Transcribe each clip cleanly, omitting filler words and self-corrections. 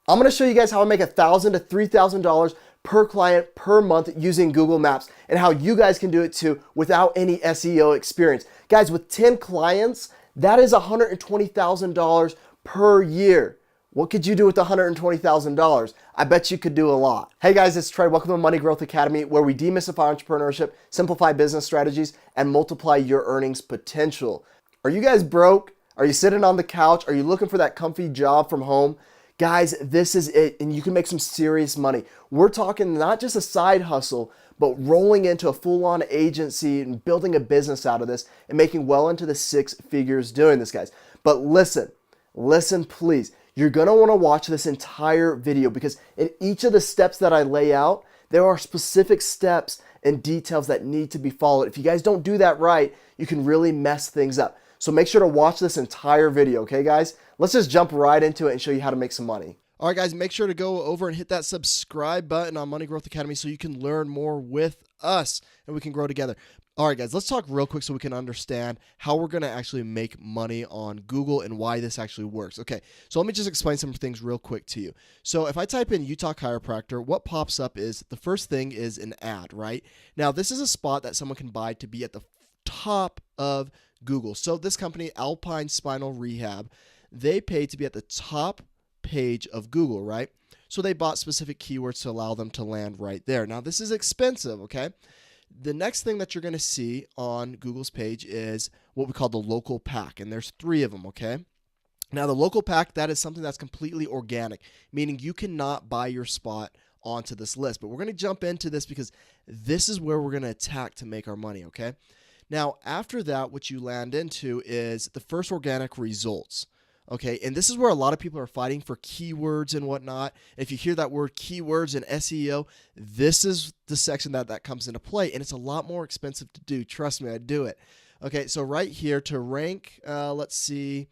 I'm going to show you guys how I make $1,000 to $3,000 per client per month using Google Maps and how you guys can do it too without any SEO experience. Guys, with 10 clients, that is $120,000 per year. What could you do with $120,000? I bet you could do a lot. Hey guys, it's Trey. Welcome to Money Growth Academy, where we demystify entrepreneurship, simplify business strategies, and multiply your earnings potential. Are you guys broke? Are you sitting on the couch? Are you looking for that comfy job from home? Guys, this is it, and you can make some serious money. We're talking not just a side hustle, but rolling into a full-on agency and building a business out of this and making well into the six figures doing this, guys. But listen please. You're going to want to watch this entire video because in each of the steps that I lay out, there are specific steps and details that need to be followed. If you guys don't do that right, you can really mess things up. So make sure to watch this entire video, okay guys? Let's just jump right into it and show you how to make some money. All right guys, make sure to go over and hit that subscribe button on Money Growth Academy so you can learn more with us and we can grow together. All right guys, let's talk real quick so we can understand how we're going to actually make money on Google and why this actually works. Okay, so let me just explain some things real quick to you. So if I type in Utah chiropractor, what pops up is the first thing is an ad, right? Now this is a spot that someone can buy to be at the top of Google. So this company, Alpine Spinal Rehab, they pay to be at the top page of Google, right? So they bought specific keywords to allow them to land right there. Now this is expensive, okay? The next thing that you're going to see on Google's page is what we call the local pack, and there's 3 of them, okay? Now the local pack, that is something that's completely organic, meaning you cannot buy your spot onto this list. But we're going to jump into this because this is where we're going to attack to make our money, okay? Now, after that, what you land into is the first organic results. Okay, and this is where a lot of people are fighting for keywords and whatnot. If you hear that word keywords and SEO, this is the section that comes into play, and it's a lot more expensive to do. Trust me, I do it. Okay, so right here to rank, let's see,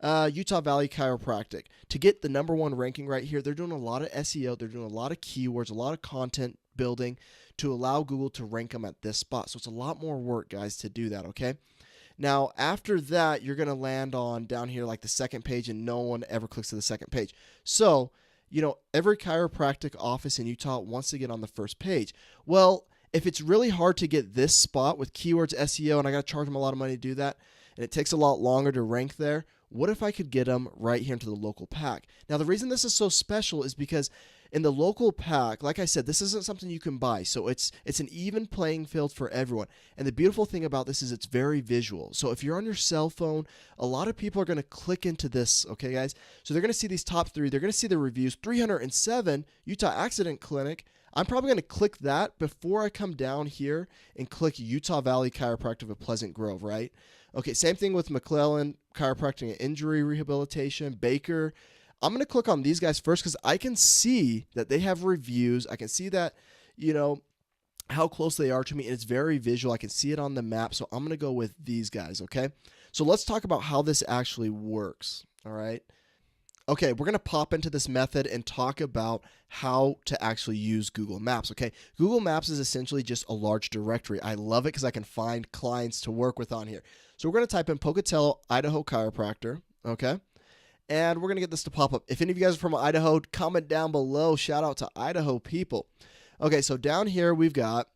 Utah Valley Chiropractic. To get the #1 ranking right here, they're doing a lot of SEO, they're doing a lot of keywords, a lot of content building to allow Google to rank them at this spot. So it's a lot more work, guys, to do that, okay? Now, after that, you're going to land on down here like the second page, and no one ever clicks to the second page. So, you know, every chiropractic office in Utah wants to get on the first page. Well, if it's really hard to get this spot with keywords SEO, and I got to charge them a lot of money to do that, and it takes a lot longer to rank there, what if I could get them right here into the local pack? Now, the reason this is so special is because in the local pack, like I said, this isn't something you can buy. So it's an even playing field for everyone. And the beautiful thing about this is it's very visual. So if you're on your cell phone, a lot of people are going to click into this, okay, guys? So they're going to see these top 3. They're going to see the reviews. 307, Utah Accident Clinic. I'm probably going to click that before I come down here and click Utah Valley Chiropractic of Pleasant Grove, right? Okay, same thing with McClellan Chiropractic and Injury Rehabilitation, Baker. I'm going to click on these guys first because I can see that they have reviews. I can see that, you know, how close they are to me, and it's very visual. I can see it on the map, so I'm going to go with these guys, okay? So let's talk about how this actually works, all right? Okay, we're going to pop into this method and talk about how to actually use Google Maps, okay? Google Maps is essentially just a large directory. I love it because I can find clients to work with on here. So we're going to type in Pocatello, Idaho Chiropractor, okay? And we're going to get this to pop up. If any of you guys are from Idaho, comment down below. Shout out to Idaho people. Okay, so down here we've got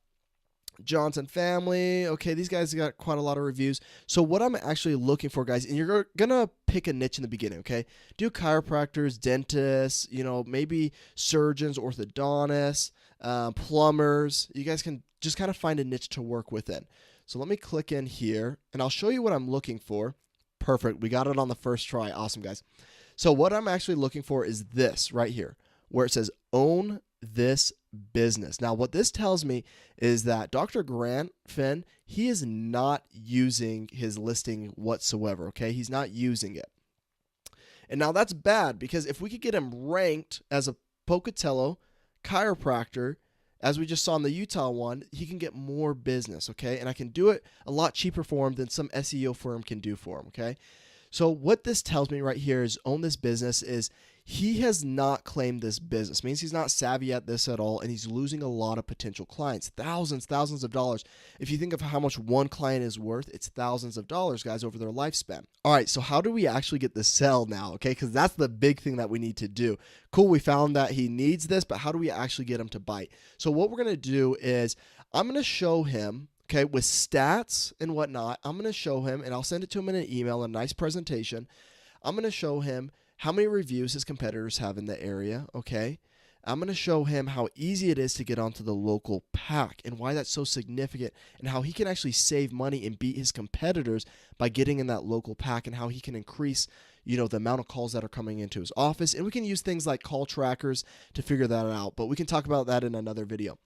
Johnson Family. Okay, these guys got quite a lot of reviews. So what I'm actually looking for, guys, and you're going to pick a niche in the beginning, okay? Do chiropractors, dentists, you know, maybe surgeons, orthodontists, plumbers. You guys can just kind of find a niche to work within. So let me click in here, and I'll show you what I'm looking for. Perfect. We got it on the first try. Awesome, guys. So what I'm actually looking for is this right here, where it says own this business. Now, what this tells me is that Dr. Grant Finn, he is not using his listing whatsoever, okay? He's not using it. And now that's bad because if we could get him ranked as a Pocatello chiropractor, as we just saw in the Utah one, he can get more business, okay? And I can do it a lot cheaper for him than some SEO firm can do for him, okay? So what this tells me right here is own this business is he has not claimed this business. It means he's not savvy at this at all, and he's losing a lot of potential clients. Thousands of dollars. If you think of how much one client is worth, it's thousands of dollars, guys, over their lifespan. All right, so how do we actually get the sell now, okay? Because that's the big thing that we need to do. Cool, we found that he needs this, but how do we actually get him to bite? So what we're going to do is I'm going to show him, okay, with stats and whatnot. I'm going to show him, and I'll send it to him in an email, a nice presentation. I'm going to show him how many reviews his competitors have in the area, okay? I'm going to show him how easy it is to get onto the local pack and why that's so significant, and how he can actually save money and beat his competitors by getting in that local pack, and how he can increase, the amount of calls that are coming into his office. And we can use things like call trackers to figure that out, but we can talk about that in another video.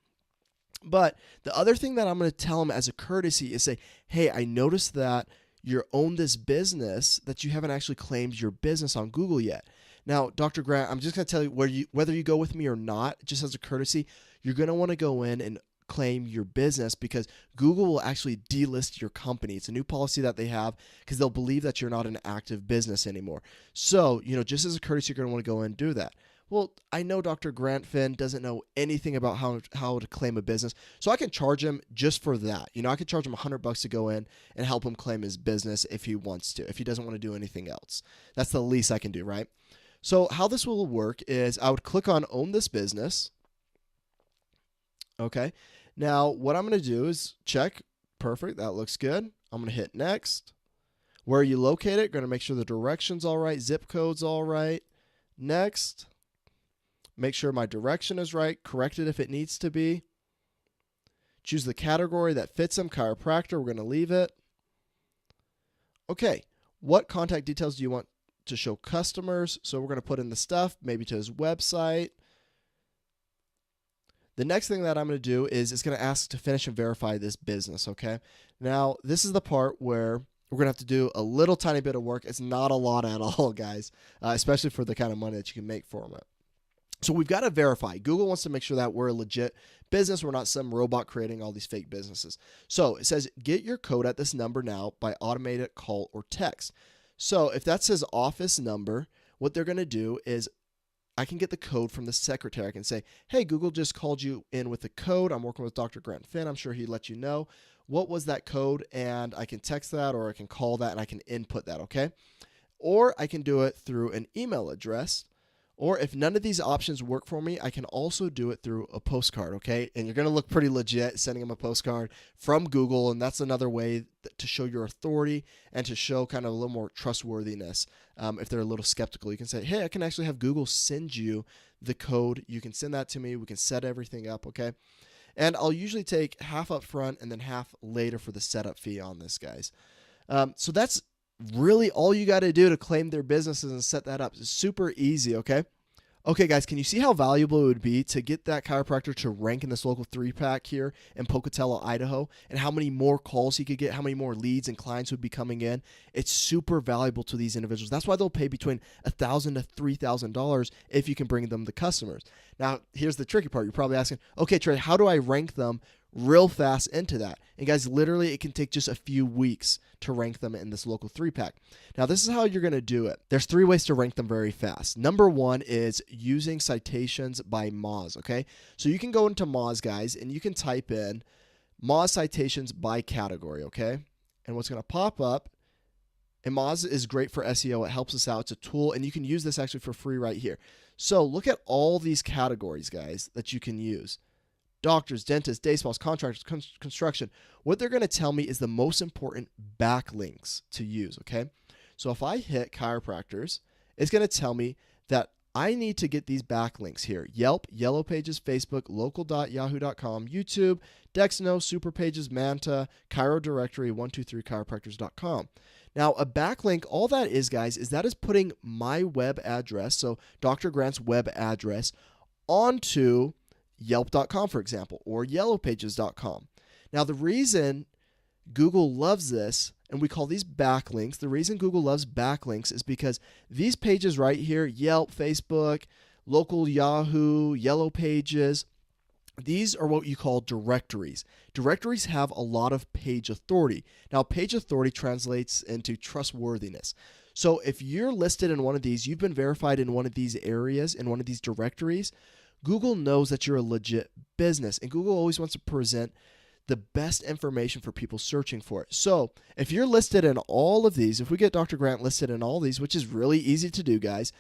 But the other thing that I'm going to tell him as a courtesy is say, hey, I noticed that you own this business, that you haven't actually claimed your business on Google yet. Now, Dr. Grant, I'm just going to tell you whether you go with me or not, just as a courtesy, you're going to want to go in and claim your business, because Google will actually delist your company. It's a new policy that they have, because they'll believe that you're not an active business anymore. So, just as a courtesy, you're going to want to go in and do that. Well, I know Dr. Grant Finn doesn't know anything about how to claim a business, so I can charge him just for that. I could charge him $100 to go in and help him claim his business if he wants to, if he doesn't want to do anything else. That's the least I can do, right? So how this will work is I would click on Own This Business. Okay. Now, what I'm going to do is check. Perfect. That looks good. I'm going to hit Next. Where are you located? Going to make sure the direction's all right, zip code's all right. Next. Make sure my direction is right. Correct it if it needs to be. Choose the category that fits him, chiropractor. We're going to leave it. Okay. What contact details do you want to show customers? So we're going to put in the stuff, maybe to his website. The next thing that I'm going to do is it's going to ask to finish and verify this business, okay? Now, this is the part where we're going to have to do a little tiny bit of work. It's not a lot at all, guys, especially for the kind of money that you can make from it. So we've got to verify. Google wants to make sure that we're a legit business. We're not some robot creating all these fake businesses. So it says, get your code at this number now by automated call or text. So if that says office number, what they're going to do is I can get the code from the secretary. I can say, hey, Google just called you in with the code. I'm working with Dr. Grant Finn. I'm sure he'd let you know. What was that code? And I can text that, or I can call that, and I can input that, okay? Or I can do it through an email address. Or if none of these options work for me, I can also do it through a postcard, okay? And you're going to look pretty legit sending them a postcard from Google, and that's another way to show your authority and to show kind of a little more trustworthiness. If they're a little skeptical, you can say, hey, I can actually have Google send you the code. You can send that to me. We can set everything up, okay? And I'll usually take half up front and then half later for the setup fee on this, guys. So that's really all you got to do to claim their businesses and set that up. It's super easy, okay? Okay, guys, can you see how valuable it would be to get that chiropractor to rank in this local 3-pack here in Pocatello, Idaho, and how many more calls he could get, how many more leads and clients would be coming in? It's super valuable to these individuals. That's why they'll pay between $1,000 to $3,000 if you can bring them the customers. Now, here's the tricky part. You're probably asking, okay, Trey, how do I rank them real fast into that? And guys, literally it can take just a few weeks to rank them in this local 3-pack. Now, this is how you're going to do it. There's 3 ways to rank them very fast. Number 1 is using citations by Moz, okay? So you can go into Moz, guys, and you can type in Moz citations by category, okay? And what's going to pop up, and Moz is great for SEO. It helps us out. It's a tool, and you can use this actually for free right here. So look at all these categories, guys, that you can use. Doctors, dentists, day spas, contractors, construction. What they're going to tell me is the most important backlinks to use, okay? So if I hit chiropractors, it's going to tell me that I need to get these backlinks here. Yelp, Yellow Pages, Facebook, local.yahoo.com, YouTube, Dexno, Superpages, Manta, Chiro Directory, 123chiropractors.com. Now, a backlink, all that is, guys, is that is putting my web address, so Dr. Grant's web address, onto Yelp.com, for example, or YellowPages.com. Now, the reason Google loves this, and we call these backlinks, the reason Google loves backlinks is because these pages right here, Yelp, Facebook, local Yahoo, Yellow Pages, these are what you call directories. Directories have a lot of page authority. Now, page authority translates into trustworthiness. So if you're listed in one of these, you've been verified in one of these areas, in one of these directories, Google knows that you're a legit business, and Google always wants to present the best information for people searching for it. So if you're listed in all of these, if we get Dr. Grant listed in all these, which is really easy to do, guys,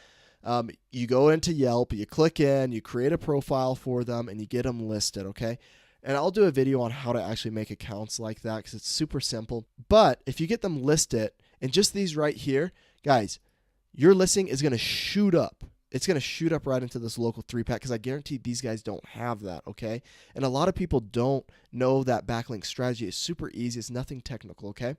you go into Yelp, you click in, you create a profile for them, and you get them listed, okay? And I'll do a video on how to actually make accounts like that because it's super simple. But if you get them listed in just these right here, guys, your listing is going to shoot up. It's going to shoot up right into this local 3-pack because I guarantee these guys don't have that, okay? And a lot of people don't know that backlink strategy is super easy. It's nothing technical, okay?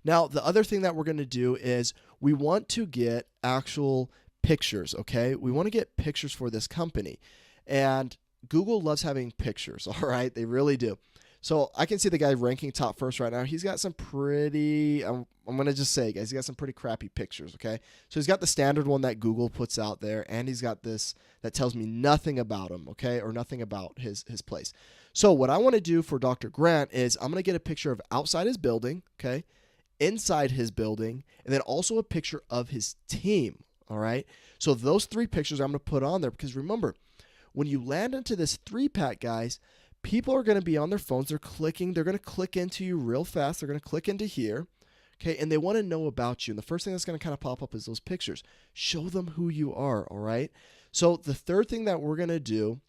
Now, the other thing that we're going to do is we want to get actual pictures, okay? We want to get pictures for this company. And Google loves having pictures, all right? They really do. So I can see the guy ranking top first right now. He's got some pretty, I'm going to just say, guys, he's got some pretty crappy pictures, okay? So he's got the standard one that Google puts out there, and he's got this that tells me nothing about him, okay, or nothing about his place. So what I want to do for Dr. Grant is I'm going to get a picture of outside his building, okay, inside his building, and then also a picture of his team, all right? So those 3 pictures I'm going to put on there because remember, when you land into this 3-pack, guys, people are going to be on their phones. They're clicking. They're going to click into you real fast. They're going to click into here, okay, and they want to know about you. And the first thing that's going to kind of pop up is those pictures. Show them who you are, all right? So the third thing that we're going to do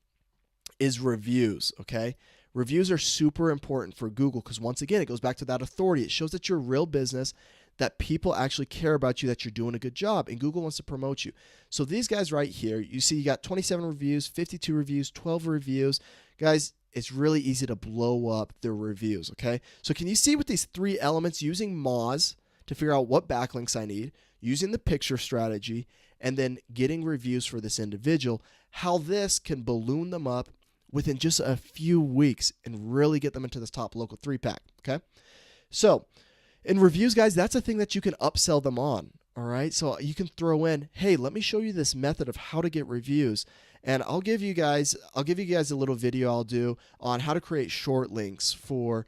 is reviews, okay? Reviews are super important for Google because, once again, it goes back to that authority. It shows that you're a real business, that people actually care about you, that you're doing a good job, and Google wants to promote you. So these guys right here, you see you got 27 reviews, 52 reviews, 12 reviews. Guys, it's really easy to blow up their reviews, okay? So can you see with these 3 elements, using Moz to figure out what backlinks I need, using the picture strategy, and then getting reviews for this individual, how this can balloon them up within just a few weeks and really get them into this top local 3-pack, okay? So in reviews, guys, that's a thing that you can upsell them on, all right? So you can throw in, hey, let me show you this method of how to get reviews. And I'll give you guys a little video I'll do on how to create short links for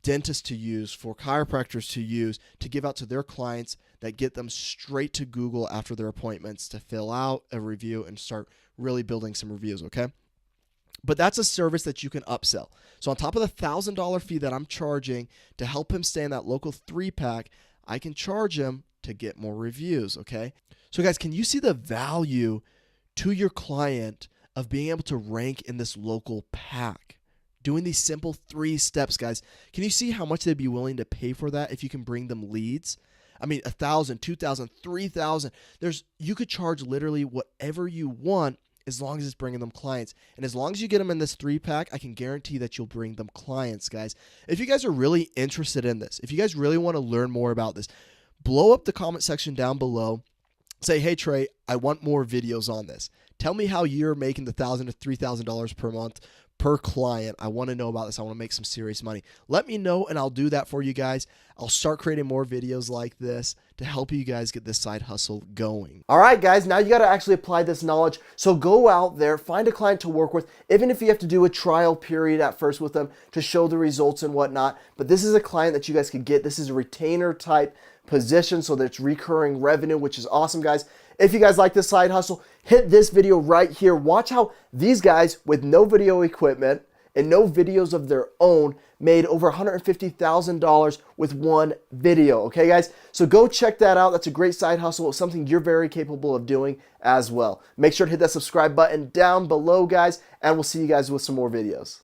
dentists to use, for chiropractors to use, to give out to their clients that get them straight to Google after their appointments to fill out a review and start really building some reviews, okay? But that's a service that you can upsell. So on top of the $1,000 fee that I'm charging to help him stay in that local 3-pack, I can charge him to get more reviews, okay? So guys, can you see the value to your client of being able to rank in this local pack? Doing these simple 3 steps, guys. Can you see how much they'd be willing to pay for that if you can bring them leads? I mean, 1,000, 2,000, 3,000. You could charge literally whatever you want as long as it's bringing them clients. And as long as you get them in this 3-pack, I can guarantee that you'll bring them clients, guys. If you guys are really interested in this, if you guys really want to learn more about this, blow up the comment section down below. Say, hey, Trey, I want more videos on this. Tell me how you're making the $1,000 to $3,000 per month per client. I want to know about this. I want to make some serious money. Let me know, and I'll do that for you guys. I'll start creating more videos like this to help you guys get this side hustle going. All right, guys, now you got to actually apply this knowledge. So go out there, find a client to work with, even if you have to do a trial period at first with them to show the results and whatnot. But this is a client that you guys could get. This is a retainer type position, so that it's recurring revenue, which is awesome, guys. If you guys like this side hustle, hit this video right here. Watch how these guys with no video equipment and no videos of their own made over $150,000 with one video. Okay, guys? So go check that out. That's a great side hustle. It's something you're very capable of doing as well. Make sure to hit that subscribe button down below, guys, and we'll see you guys with some more videos.